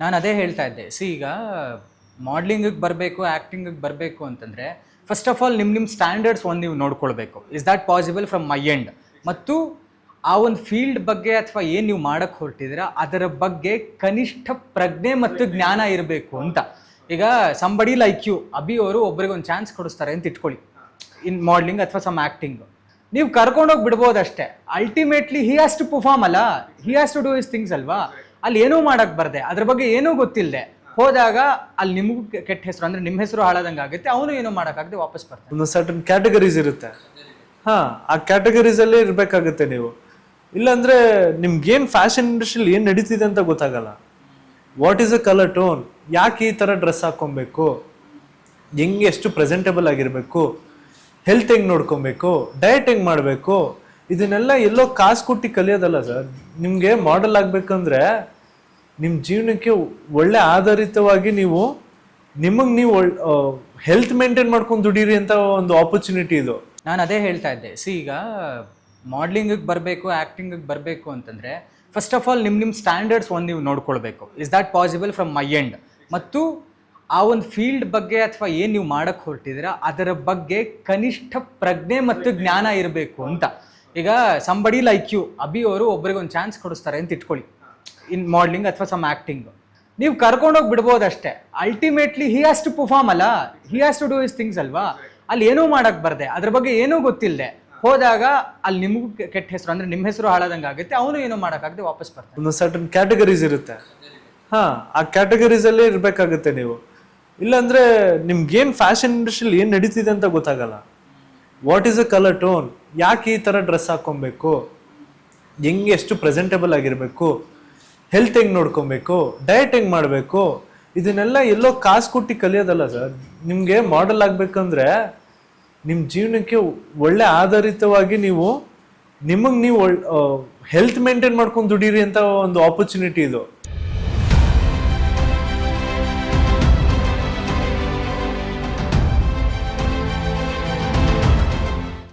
ನಾನು ಅದೇ ಹೇಳ್ತಾ ಇದ್ದೆ. ಈಗ ಮಾಡ್ಲಿಂಗಿಗೆ ಬರಬೇಕು, ಆ್ಯಕ್ಟಿಂಗಿಗೆ ಬರಬೇಕು ಅಂತಂದರೆ ಫಸ್ಟ್ ಆಫ್ ಆಲ್ ನಿಮ್ಮ ಸ್ಟ್ಯಾಂಡರ್ಡ್ಸ್ ಒಂದು ನೀವು ನೋಡ್ಕೊಳ್ಬೇಕು. Is that possible from my end? ಮತ್ತು ಆ ಒಂದು ಫೀಲ್ಡ್ ಬಗ್ಗೆ ಅಥವಾ ಏನು ನೀವು ಮಾಡಕ್ಕೆ ಹೊರಟಿದ್ದೀರಾ ಅದರ ಬಗ್ಗೆ ಕನಿಷ್ಠ ಪ್ರಜ್ಞೆ ಮತ್ತು ಜ್ಞಾನ ಇರಬೇಕು ಅಂತ. ಈಗ ಸಂಬಡಿ ಲೈಕ್ ಯು, ಅಭಿ ಅವರು ಒಬ್ಬರಿಗೆ ಒಂದು ಚಾನ್ಸ್ ಕೊಡಿಸ್ತಾರೆ ಅಂತ ಇಟ್ಕೊಳ್ಳಿ, ಇನ್ ಮಾಡ್ಲಿಂಗ್ ಅಥವಾ ಸಮ್ ಆ್ಯಕ್ಟಿಂಗ್. ನೀವು ಕರ್ಕೊಂಡೋಗಿ ಬಿಡ್ಬೋದು ಅಷ್ಟೇ. Ultimately he has to perform ಅಲ್ಲ, he has to do his things ಅಲ್ವಾ. ಅಲ್ಲಿ ಏನೂ ಮಾಡಕ್ಕೆ ಬರ್ದೆ, ಅದ್ರ ಬಗ್ಗೆ ಏನೂ ಗೊತ್ತಿಲ್ಲದೆ ಹೋದಾಗ ಅಲ್ಲಿ ನಿಮಗೂ ಕೆಟ್ಟ ಹೆಸರು, ಅಂದ್ರೆ ನಿಮ್ಮ ಹೆಸರು ಹಾಳಾದಂಗೆ ಆಗುತ್ತೆ, ಅವನು ಏನೂ ಮಾಡೋಕ್ಕಾಗದೆ ವಾಪಸ್ ಬರ್ತಾನೆ. ಒಂದು ಸರ್ಟನ್ ಕ್ಯಾಟಗರೀಸ್ ಇರುತ್ತೆ. ಆ ಕ್ಯಾಟಗರೀಸ್ ಅಲ್ಲೇ ಇರಬೇಕಾಗುತ್ತೆ ನೀವು. ಇಲ್ಲಾಂದ್ರೆ ನಿಮ್ಗೇನು ಫ್ಯಾಷನ್ ಇಂಡಸ್ಟ್ರಿಯಲ್ಲಿ ಏನು ನಡೀತಿದೆ ಅಂತ ಗೊತ್ತಾಗಲ್ಲ. What is a colour tone, ಯಾಕೆ ಈ ಥರ ಡ್ರೆಸ್ ಹಾಕ್ಕೊಬೇಕು, ಹೆಂಗೆ ಎಷ್ಟು ಪ್ರೆಸೆಂಟೇಬಲ್ ಆಗಿರಬೇಕು, ಹೆಲ್ತ್ ಹೆಂಗೆ ನೋಡ್ಕೊಬೇಕು, ಡಯಟ್ ಹೆಂಗೆ ಮಾಡಬೇಕು, ಇದನ್ನೆಲ್ಲ ಎಲ್ಲೋ ಕಾಸು ಕೊಟ್ಟು ಕಲಿಯೋದಲ್ಲ ಸರ್. ನಿಮಗೆ ಮಾಡೆಲ್ ಆಗಬೇಕಂದ್ರೆ ನಿಮ್ಮ ಜೀವನಕ್ಕೆ ಒಳ್ಳೆ ಆಧಾರಿತವಾಗಿ ನಿಮಗೆ ನೀವು ಹೆಲ್ತ್ ಮೇಂಟೈನ್ ಮಾಡ್ಕೊಂಡು ದುಡೀರಿ ಅಂತ ಒಂದು ಆಪರ್ಚುನಿಟಿ ಇದು. ನಾನು ಅದೇ ಹೇಳ್ತಾ ಇದ್ದೆ. ಈಗ ಮಾಡ್ಲಿಂಗಿಗೆ ಬರಬೇಕು, ಆ್ಯಕ್ಟಿಂಗಿಗೆ ಬರಬೇಕು ಅಂತಂದರೆ ಫಸ್ಟ್ ಆಫ್ ಆಲ್ ನಿಮ್ಮ ಸ್ಟ್ಯಾಂಡರ್ಡ್ಸ್ ಒಂದು ನೀವು ನೋಡ್ಕೊಳ್ಬೇಕು. Is that possible from my end? ಮತ್ತು ಆ ಒಂದು ಫೀಲ್ಡ್ ಬಗ್ಗೆ ಅಥವಾ ಏನು ನೀವು ಮಾಡಕ್ಕೆ ಹೊರಟಿದ್ದೀರಾ ಅದರ ಬಗ್ಗೆ ಕನಿಷ್ಠ ಪ್ರಜ್ಞೆ ಮತ್ತು ಜ್ಞಾನ ಇರಬೇಕು ಅಂತ. ಈಗ ಸಂಬಡಿ ಲೈಕ್ ಯು, ಅಭಿ ಅವರು ಒಬ್ಬರಿಗೆ ಒಂದು ಚಾನ್ಸ್ ಕೊಡಿಸ್ತಾರೆ ಅಂತ ಇಟ್ಕೊಳ್ಳಿ, ಇನ್ ಮಾಡ್ಲಿಂಗ್ ಅಥವಾ ಸಮ್ ಆ್ಯಕ್ಟಿಂಗ್. ನೀವು ಕರ್ಕೊಂಡೋಗಿ ಬಿಡ್ಬೋದು ಅಷ್ಟೇ. Ultimately he has to perform ಅಲ್ಲ, he has to do his things ಅಲ್ವಾ. ಅಲ್ಲಿ ಏನೂ ಮಾಡಕ್ಕೆ ಬರ್ದೆ, ಅದ್ರ ಬಗ್ಗೆ ಏನೂ ಗೊತ್ತಿಲ್ಲದೆ ಹೋದಾಗ ಅಲ್ಲಿ ನಿಮಗೂ ಕೆಟ್ಟ ಹೆಸರು, ಅಂದ್ರೆ ನಿಮ್ಮ ಹೆಸರು ಹಾಳಾದಂಗೆ ಆಗುತ್ತೆ, ಅವನು ಏನೂ ಮಾಡೋಕ್ಕಾಗದೆ ವಾಪಸ್ ಬರ್ತಾನೆ. ಒಂದು ಸರ್ಟನ್ ಕ್ಯಾಟಗರೀಸ್ ಇರುತ್ತೆ. ಆ ಕ್ಯಾಟಗರೀಸ್ ಅಲ್ಲೇ ಇರಬೇಕಾಗುತ್ತೆ ನೀವು. ಇಲ್ಲಾಂದ್ರೆ ನಿಮ್ಗೇನು ಫ್ಯಾಷನ್ ಇಂಡಸ್ಟ್ರಿಯಲ್ಲಿ ಏನು ನಡೀತಿದೆ ಅಂತ ಗೊತ್ತಾಗಲ್ಲ. What is a colour tone, ಯಾಕೆ ಈ ಥರ ಡ್ರೆಸ್ ಹಾಕ್ಕೊಬೇಕು, ಹೆಂಗೆ ಎಷ್ಟು ಪ್ರೆಸೆಂಟೇಬಲ್ ಆಗಿರಬೇಕು, ಹೆಲ್ತ್ ಹೆಂಗೆ ನೋಡ್ಕೊಬೇಕು, ಡಯಟ್ ಹೆಂಗೆ ಮಾಡಬೇಕು, ಇದನ್ನೆಲ್ಲ ಎಲ್ಲೋ ಕಾಸು ಕೊಟ್ಟು ಕಲಿಯೋದಲ್ಲ ಸರ್. ನಿಮಗೆ ಮಾಡೆಲ್ ಆಗಬೇಕಂದ್ರೆ ನಿಮ್ಮ ಜೀವನಕ್ಕೆ ಒಳ್ಳೆ ಆಧಾರಿತವಾಗಿ ನಿಮಗೆ ನೀವು ಹೆಲ್ತ್ ಮೇಂಟೈನ್ ಮಾಡ್ಕೊಂಡು ದುಡೀರಿ ಅಂತ ಒಂದು ಆಪರ್ಚುನಿಟಿ ಇದು.